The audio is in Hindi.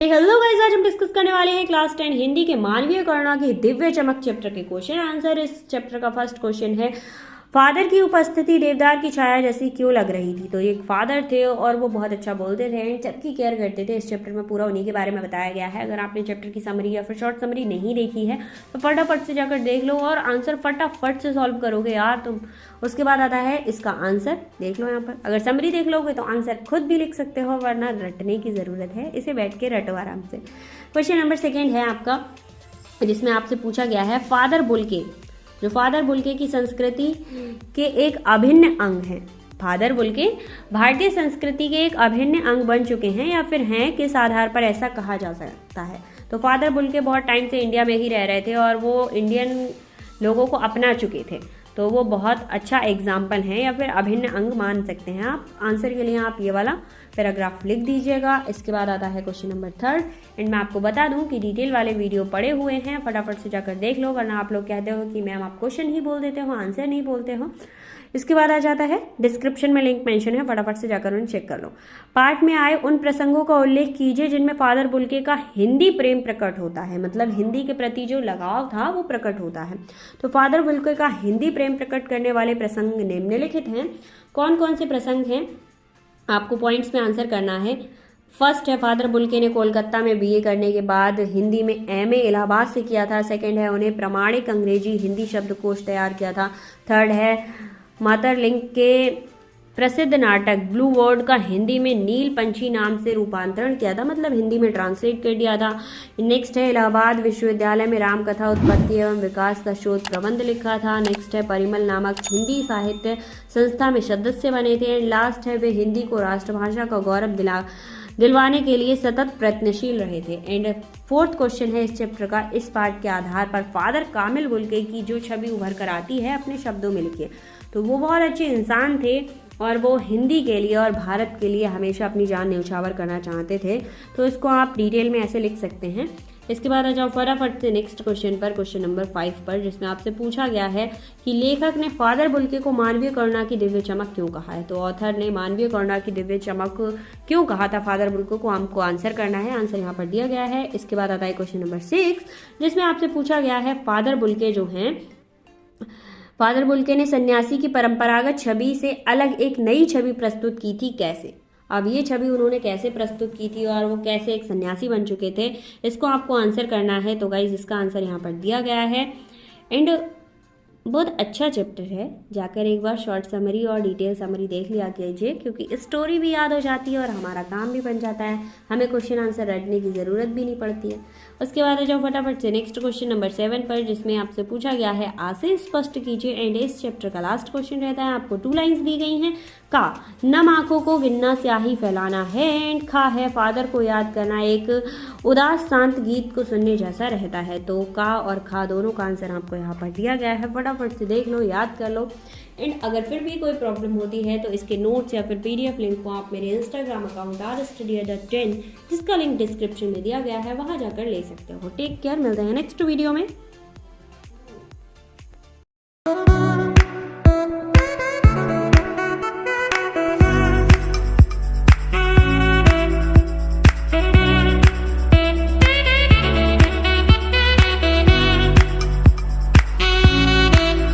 हेलो गाइस, आज हम डिस्कस करने वाले हैं क्लास 10 हिंदी के मानवीय करुणा की दिव्य चमक चैप्टर के क्वेश्चन आंसर। इस चैप्टर का फर्स्ट क्वेश्चन है, फादर की उपस्थिति देवदार की छाया जैसी क्यों लग रही थी। तो एक फादर थे और वो बहुत अच्छा बोलते थे एंड सबकी केयर करते थे। इस चैप्टर में पूरा उन्हीं के बारे में बताया गया है। अगर आपने चैप्टर की समरी या फिर शॉर्ट समरी नहीं देखी है तो फटाफट से जाकर देख लो और आंसर फटाफट से सॉल्व करोगे यार तुम। उसके बाद आता है इसका आंसर, देख लो यहाँ पर। अगर समरी देख लोगे तो आंसर खुद भी लिख सकते हो, वरना रटने की ज़रूरत है, इसे बैठ के रटो आराम से। क्वेश्चन नंबर 2 है आपका, जिसमें आपसे पूछा गया है फादर बुल्के, जो फादर बुल्के की संस्कृति के एक अभिन्न अंग हैं। फादर बुल्के भारतीय संस्कृति के एक अभिन्न अंग बन चुके हैं या फिर हैं, किस आधार पर ऐसा कहा जा सकता है। तो फादर बुल्के बहुत टाइम से इंडिया में ही रह रहे थे और वो इंडियन लोगों को अपना चुके थे, तो वो बहुत अच्छा एग्जाम्पल है या फिर अभिन्न अंग मान सकते हैं आप। आंसर के लिए आप ये वाला पैराग्राफ लिख दीजिएगा। इसके बाद आता है क्वेश्चन नंबर 3 एंड मैं आपको बता दूं कि डिटेल वाले वीडियो पड़े हुए हैं, फटाफट से जाकर देख लो, वरना आप लोग कहते हो कि मैम आप क्वेश्चन ही बोल देते हो, आंसर नहीं बोलते हो। इसके बाद आ जाता है, डिस्क्रिप्शन में लिंक मेंशन है, फटाफट से जाकर उन्हें चेक कर लो। पाठ में आए उन प्रसंगों का उल्लेख कीजिए जिनमें फादर बुल्के का हिंदी प्रेम प्रकट होता है, मतलब हिंदी के प्रति जो लगाव था वो प्रकट होता है। तो फादर बुल्के का हिंदी प्रेम प्रकट करने वाले प्रसंग निम्नलिखित हैं। कौन कौन से प्रसंग हैं आपको पॉइंट्स में आंसर करना है। फर्स्ट है, फादर बुल्के ने कोलकाता में बीए करने के बाद हिंदी में एमए इलाहाबाद से किया था। सेकंड है, उन्हें प्रमाणिक अंग्रेजी हिंदी शब्दकोश तैयार किया था। थर्ड है, मातरलिंग के प्रसिद्ध नाटक ब्लू वर्ड का हिंदी में नील पंछी नाम से रूपांतरण किया था, मतलब हिंदी में ट्रांसलेट कर दिया था। नेक्स्ट है, इलाहाबाद विश्वविद्यालय में रामकथा उत्पत्ति एवं विकास का शोध प्रबंध लिखा था। नेक्स्ट है, परिमल नामक हिंदी साहित्य संस्था में सदस्य बने थे। एंड लास्ट है, वे हिंदी को राष्ट्रभाषा का गौरव दिलवाने के लिए सतत प्रयत्नशील रहे थे। एंड फोर्थ क्वेश्चन है इस चैप्टर का, इस पाठ के आधार पर फादर कामिल बुल्के की जो छवि उभर कर आती है अपने शब्दों में लिखिए। तो वो बहुत अच्छे इंसान थे और वो हिंदी के लिए और भारत के लिए हमेशा अपनी जान न्यौछावर करना चाहते थे। तो इसको आप डिटेल में ऐसे लिख सकते हैं। इसके बाद आ जाओ फटाफट से नेक्स्ट क्वेश्चन पर, क्वेश्चन नंबर 5 पर, जिसमें आपसे पूछा गया है कि लेखक ने फादर बुल्के को मानवीय करुणा की दिव्य चमक क्यों कहा है। तो ऑथर ने मानवीय करुणा की दिव्य चमक क्यों कहा था फादर बुल्के को, हमको आंसर करना है। आंसर यहाँ पर दिया गया है। इसके बाद आता है क्वेश्चन नंबर 6, जिसमें आपसे पूछा गया है फादर बुल्के जो हैं, फादर बुल्के ने सन्यासी की परंपरागत छवि से अलग एक नई छवि प्रस्तुत की थी, कैसे। अब ये छवि उन्होंने कैसे प्रस्तुत की थी और वो कैसे एक सन्यासी बन चुके थे, इसको आपको आंसर करना है। तो गाइज इसका आंसर यहाँ पर दिया गया है। एंड बहुत अच्छा चैप्टर है, जाकर एक बार शॉर्ट समरी और डिटेल समरी देख लिया कीजिए, क्योंकि स्टोरी भी याद हो जाती है और हमारा काम भी बन जाता है, हमें क्वेश्चन आंसर रटने की ज़रूरत भी नहीं पड़ती है। उसके बाद आ जाओ फटाफट से नेक्स्ट क्वेश्चन नंबर 7 पर, जिसमें आपसे पूछा गया है आशय स्पष्ट कीजिए। एंड इस चैप्टर का लास्ट क्वेश्चन रहता है, आपको 2 लाइन्स दी गई हैं। का, नम आंखों को गिनना स्याही फैलाना है। एंड खा है, फादर को याद करना एक उदास शांत गीत को सुनने जैसा रहता है। तो का और खा दोनों का आंसर आपको यहाँ पर दिया गया है, फटाफट से देख लो, याद कर लो। एंड अगर फिर भी कोई प्रॉब्लम होती है तो इसके नोट्स या फिर पीडीएफ लिंक को आप मेरे इंस्टाग्राम अकाउंट rstudy10, जिसका लिंक डिस्क्रिप्शन में दिया गया है, वहां जाकर ले सकते हो। टेक केयर, मिलते हैं नेक्स्ट वीडियो में।